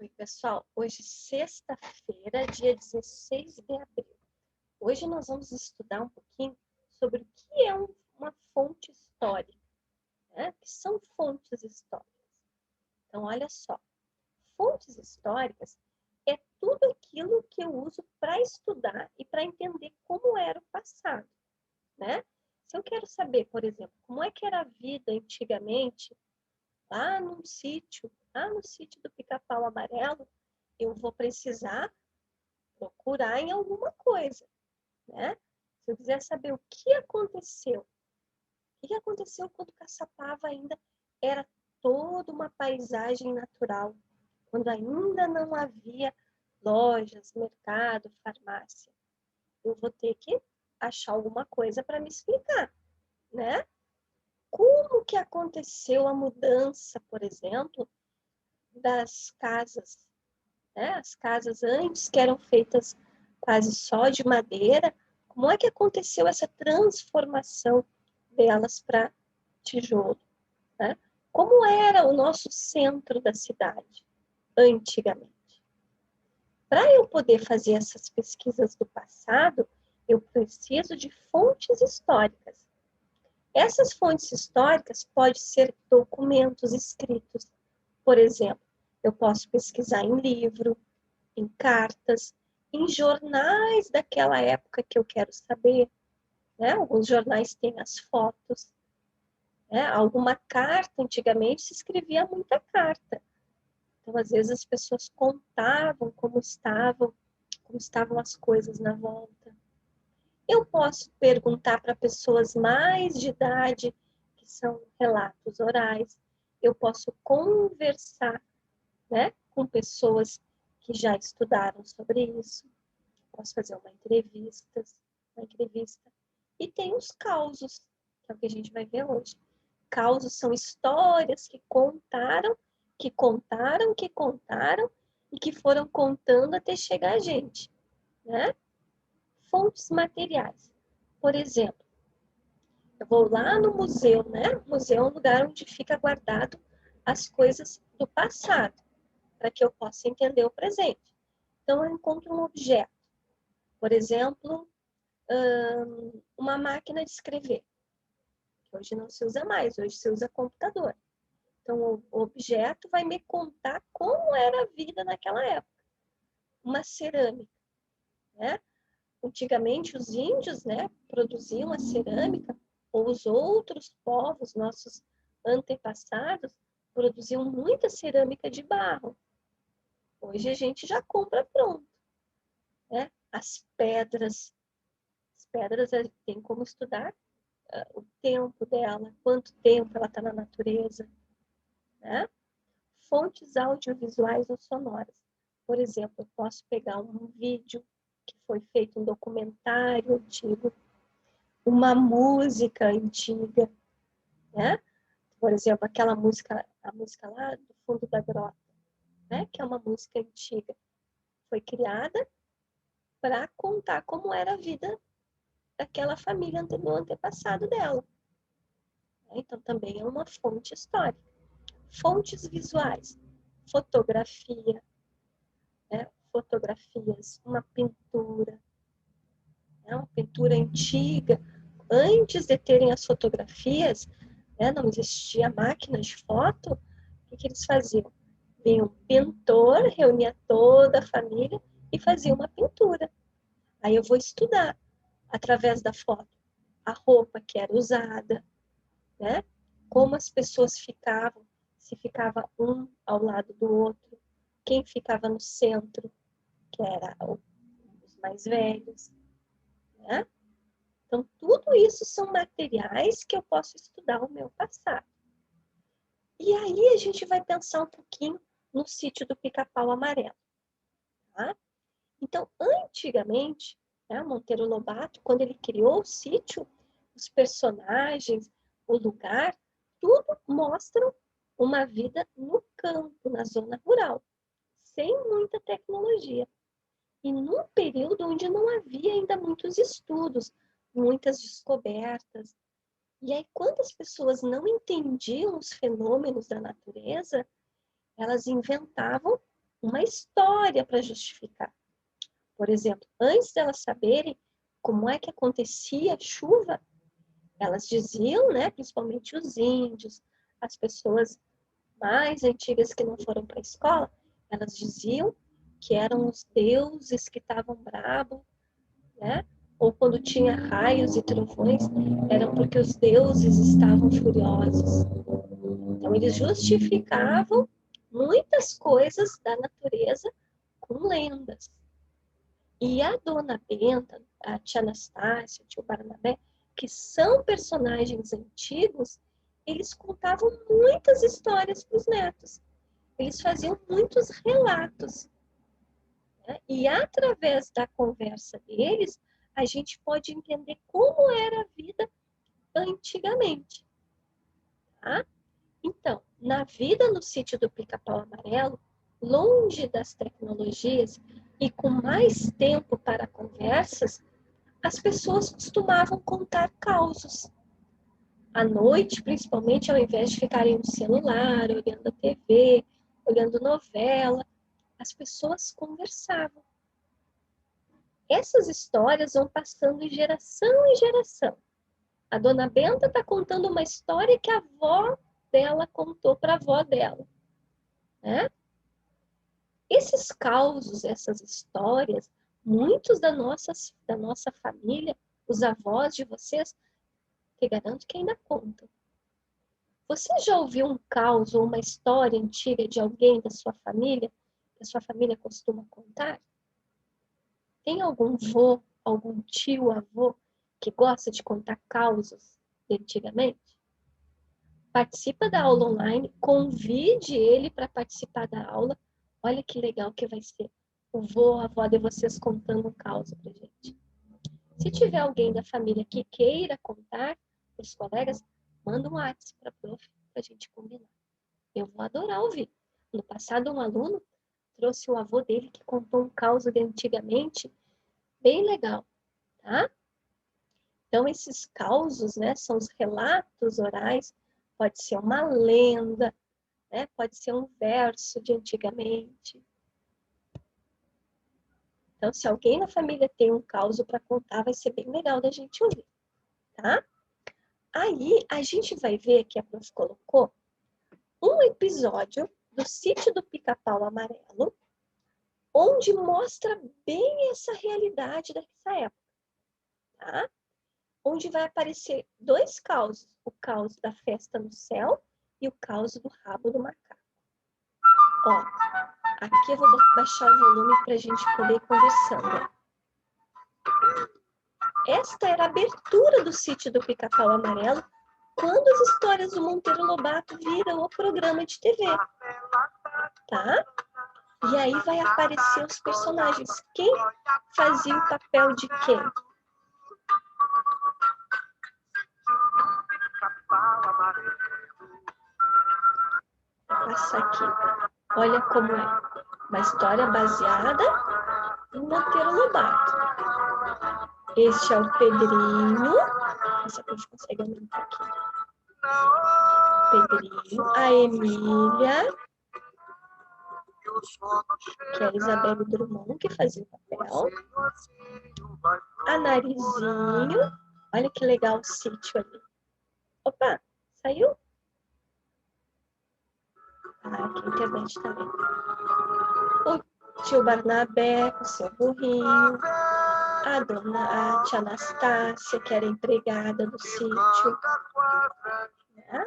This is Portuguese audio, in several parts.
Oi, pessoal. Hoje, sexta-feira, dia 16 de abril. Hoje nós vamos estudar um pouquinho sobre o que é uma fonte histórica, né? O que são fontes históricas. Então, olha só. Fontes históricas é tudo aquilo que eu uso para estudar e para entender como era o passado, né? Se eu quero saber, por exemplo, como é que era a vida antigamente, lá no sítio do Pica-Pau Amarelo, eu vou precisar procurar em alguma coisa, né? Se eu quiser saber o que aconteceu quando Caçapava ainda era toda uma paisagem natural, quando ainda não havia lojas, mercado, farmácia. Eu vou ter que achar alguma coisa para me explicar, né? Como que aconteceu a mudança, por exemplo, das casas, né? As casas antes que eram feitas quase só de madeira, como é que aconteceu essa transformação delas para tijolo, né? Como era o nosso centro da cidade antigamente? Para eu poder fazer essas pesquisas do passado, eu preciso de fontes históricas. Essas fontes históricas podem ser documentos escritos. Por exemplo, eu posso pesquisar em livro, em cartas, em jornais daquela época que eu quero saber, né? Alguns jornais têm as fotos, né? Alguma carta, antigamente se escrevia muita carta. Então, às vezes as pessoas contavam como estavam as coisas na volta. Eu posso perguntar para pessoas mais de idade, que são relatos orais. Eu posso conversar, né, com pessoas que já estudaram sobre isso. Posso fazer uma entrevista. E tem os causos, que é o que a gente vai ver hoje. Causos são histórias que contaram, e que foram contando até chegar a gente, né? Fontes materiais. Por exemplo, eu vou lá no museu, né? O museu é um lugar onde fica guardado as coisas do passado, para que eu possa entender o presente. Então, eu encontro um objeto, por exemplo, uma máquina de escrever, que hoje não se usa mais, hoje se usa computador. Então, o objeto vai me contar como era a vida naquela época. Uma cerâmica, né? Antigamente, os índios, né, produziam a cerâmica, ou os outros povos, nossos antepassados, produziam muita cerâmica de barro. Hoje a gente já compra pronto, né? As pedras tem como estudar o tempo dela, quanto tempo ela está na natureza, né? Fontes audiovisuais ou sonoras. Por exemplo, eu posso pegar um vídeo que foi feito, um documentário antigo, uma música antiga, né? Por exemplo, a música lá do fundo da grota, né? Que é uma música antiga, foi criada para contar como era a vida daquela família no antepassado dela. Então, também é uma fonte histórica. Fontes visuais, fotografia, né? Fotografias, uma pintura antiga. Antes de terem as fotografias, né, não existia máquina de foto, o que eles faziam? Vinha um pintor, reunia toda a família e fazia uma pintura. Aí eu vou estudar, através da foto, a roupa que era usada, né? Como as pessoas ficavam, se ficava um ao lado do outro, quem ficava no centro, que era os mais velhos, né? Então, tudo isso são materiais que eu posso estudar o meu passado. E aí a gente vai pensar um pouquinho no sítio do Pica-Pau Amarelo. Tá? Então, antigamente, né, Monteiro Lobato, quando ele criou o sítio, os personagens, o lugar, tudo mostram uma vida no campo, na zona rural, sem muita tecnologia. E num período onde não havia ainda muitos estudos, muitas descobertas. E aí, quando as pessoas não entendiam os fenômenos da natureza, elas inventavam uma história para justificar. Por exemplo, antes delas saberem como é que acontecia a chuva, elas diziam, né, principalmente os índios, as pessoas mais antigas que não foram para a escola, elas diziam que eram os deuses que estavam bravos, né? Ou quando tinha raios e trovões, eram porque os deuses estavam furiosos. Então, eles justificavam muitas coisas da natureza com lendas. E a Dona Benta, a tia Anastácia, o tio Barnabé, que são personagens antigos, eles contavam muitas histórias para os netos. Eles faziam muitos relatos. Né? E através da conversa deles, a gente pode entender como era a vida antigamente. Tá? Então, na vida no sítio do Pica-Pau Amarelo, longe das tecnologias e com mais tempo para conversas, as pessoas costumavam contar causos. À noite, principalmente, ao invés de ficarem no celular, olhando a TV, olhando novela, as pessoas conversavam. Essas histórias vão passando de geração em geração. A Dona Benta está contando uma história que a avó dela contou para a avó dela. Né? Esses causos, essas histórias, muitos da nossa família, os avós de vocês, te garanto que ainda contam. Você já ouviu um caos ou uma história antiga de alguém da sua família, que a sua família costuma contar? Tem algum vô, algum tio, avô, que gosta de contar causos de antigamente? Participa da aula online, convide ele para participar da aula. Olha que legal que vai ser o vô, a avó de vocês contando um caos para gente. Se tiver alguém da família que queira contar para os colegas, manda um WhatsApp para a prof para a gente combinar. Eu vou adorar ouvir. No passado, um aluno trouxe o avô dele que contou um caos de antigamente, bem legal, tá? Então, esses causos, né, são os relatos orais, pode ser uma lenda, né, pode ser um verso de antigamente. Então, se alguém na família tem um caos para contar, vai ser bem legal da gente ouvir, tá? Aí, a gente vai ver que a prof colocou um episódio do Sítio do Pica-Pau Amarelo, onde mostra bem essa realidade dessa época, tá? Onde vai aparecer dois causos, o caos da festa no céu e o caos do rabo do macaco. Ó, aqui eu vou baixar o volume para a gente poder ir conversando. Esta era a abertura do Sítio do Pica-Pau Amarelo, quando as histórias do Monteiro Lobato viram o programa de TV, tá? E aí vai aparecer os personagens. Quem fazia o papel de quem? Vou passar aqui. Olha como é. Uma história baseada em Monteiro Lobato. Este é o Pedrinho. Essa aqui a gente consegue aumentar aqui. Pedrinho. A Emília, que é a Isabelle Drummond, que fazia o papel. A Narizinho. Olha que legal o sítio ali. Opa, saiu? Ah, aqui a internet também. O tio Barnabé com seu burrinho. A tia Anastácia, que era empregada do sítio. Né?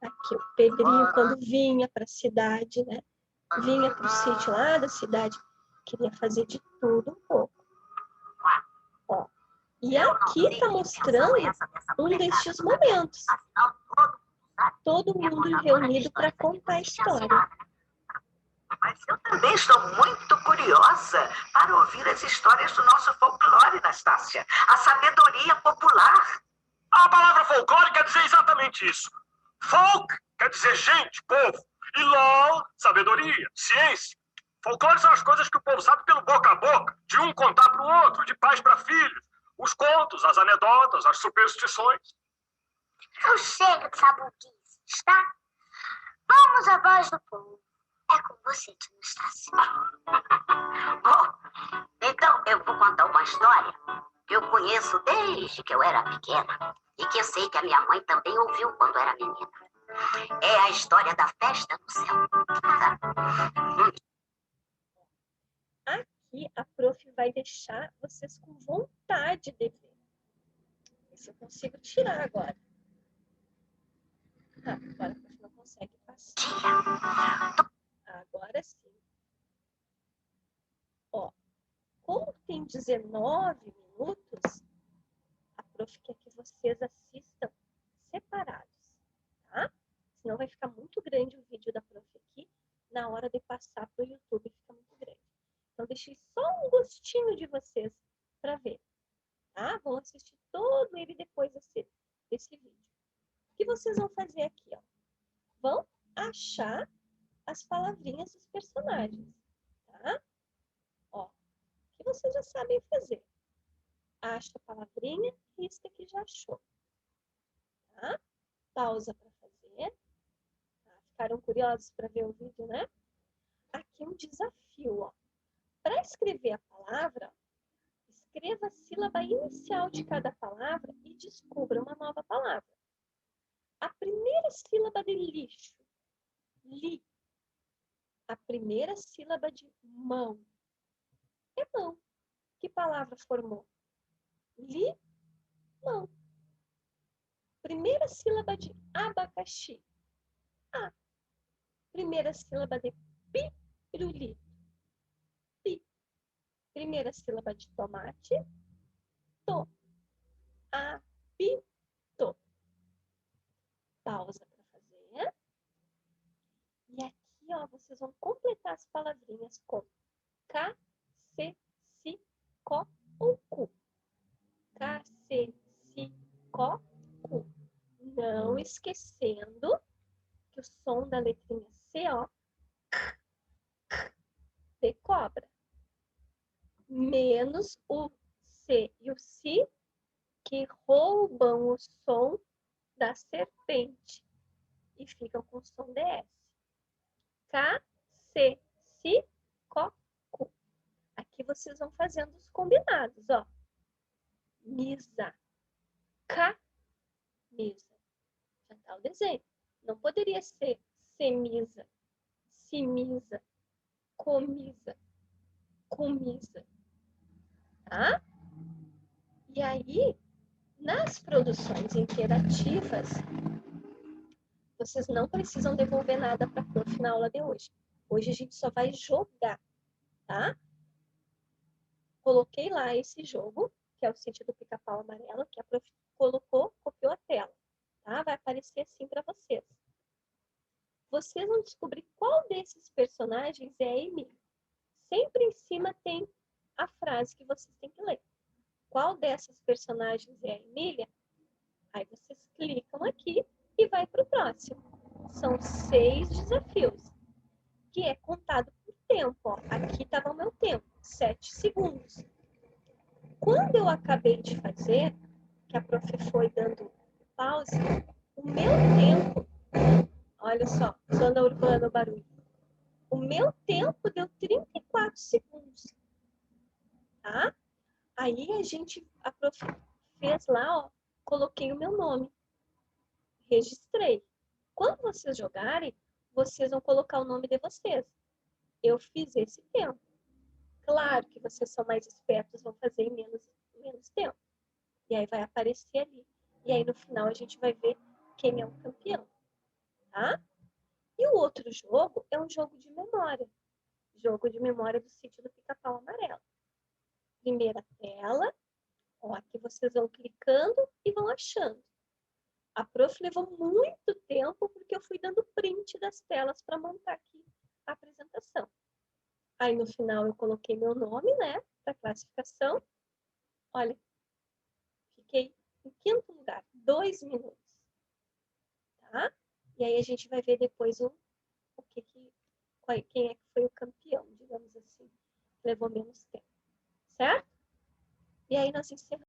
Aqui o Pedrinho, quando vinha para a cidade, né? Vinha para o sítio lá da cidade, queria fazer de tudo um pouco. Ó. E aqui está mostrando um destes momentos. Todo mundo reunido para contar a história. Mas eu também estou muito curiosa para ouvir as histórias do nosso folclore, Anastácia. A sabedoria popular. A palavra folclore quer dizer exatamente isso. Folk quer dizer gente, povo. E lore, sabedoria, ciência. Folclore são as coisas que o povo sabe pelo boca a boca, de um contar para o outro, de pais para filhos. Os contos, as anedotas, as superstições. Não chega de sabuquices, tá? Vamos à voz do povo. É com você, tia Anastácia. Bom, então eu vou contar uma história que eu conheço desde que eu era pequena e que eu sei que a minha mãe também ouviu quando era menina. É a história da festa no céu. Aqui a prof vai deixar vocês com vontade de ver. Se eu consigo tirar agora. Ah, agora a prof não consegue passar. Agora sim. Ó, como tem 19 minutos, a prof quer que vocês assistam separados, tá? Senão vai ficar muito grande o vídeo da prof aqui. Na hora de passar para o YouTube fica muito grande. Então deixei só um gostinho de vocês para ver, tá? Vão assistir todo ele depois desse vídeo. O que vocês vão fazer aqui, ó? Vão achar as palavrinhas dos personagens, tá? Ó, o que vocês já sabem fazer. Acha a palavrinha, risca que já achou, tá? Pausa para fazer. Tá? Ficaram curiosos para ver o vídeo, né? Aqui um desafio, ó. Para escrever a palavra, escreva a sílaba inicial de cada palavra e descubra uma nova palavra. A primeira sílaba de lixo, li. A primeira sílaba de mão, é mão. Que palavra formou? Limão. Primeira sílaba de abacaxi, a. Primeira sílaba de pirulito, pi. Primeira sílaba de tomate, to. Apito. Pausa para fazer. E aqui, ó, vocês vão completar as palavrinhas com K, C, si, co ou cu. K, C, si, co, cu. Não esquecendo que o som da letrinha C, ó, de cobra. Menos o C e o Si, que roubam o som da serpente e ficam com o som de S. K, C, Si, co, cu. Aqui vocês vão fazendo os combinados, ó. Misa, camisa. Já tá o desenho. Não poderia ser semisa, simisa, comisa, comisa. Tá? E aí, nas produções interativas, vocês não precisam devolver nada para a prof na aula de hoje. Hoje a gente só vai jogar, tá? Coloquei lá esse jogo, que é o sítio do Pica-Pau Amarelo, que a prof colocou, copiou a tela, tá? Vai aparecer assim para vocês. Vocês vão descobrir qual desses personagens é a Emília. Sempre em cima tem a frase que vocês têm que ler. Qual dessas personagens é a Emília? Aí vocês clicam aqui e vai para o próximo. São 6 desafios, que é contado por tempo. Ó. Aqui estava o meu tempo, 7 segundos. Quando eu acabei de fazer, que a prof foi dando pause, o meu tempo, olha só, zona urbana, o barulho. O meu tempo deu 34 segundos, tá? Aí a prof fez lá, ó, coloquei o meu nome, registrei. Quando vocês jogarem, vocês vão colocar o nome de vocês. Eu fiz esse tempo. Claro que vocês são mais espertos, vão fazer em menos tempo. E aí vai aparecer ali. E aí no final a gente vai ver quem é o campeão, tá? E o outro jogo é um jogo de memória. Jogo de memória do sítio do Pica-Pau Amarelo. Primeira tela, ó, aqui vocês vão clicando e vão achando. A prof levou muito tempo porque eu fui dando print das telas para montar aqui a apresentação. Aí no final eu coloquei meu nome, né, para classificação. Olha, fiquei em 5º lugar, 2 minutos. Tá? E aí a gente vai ver depois quem é que foi o campeão, digamos assim. Levou menos tempo. Certo? E aí nós encerramos.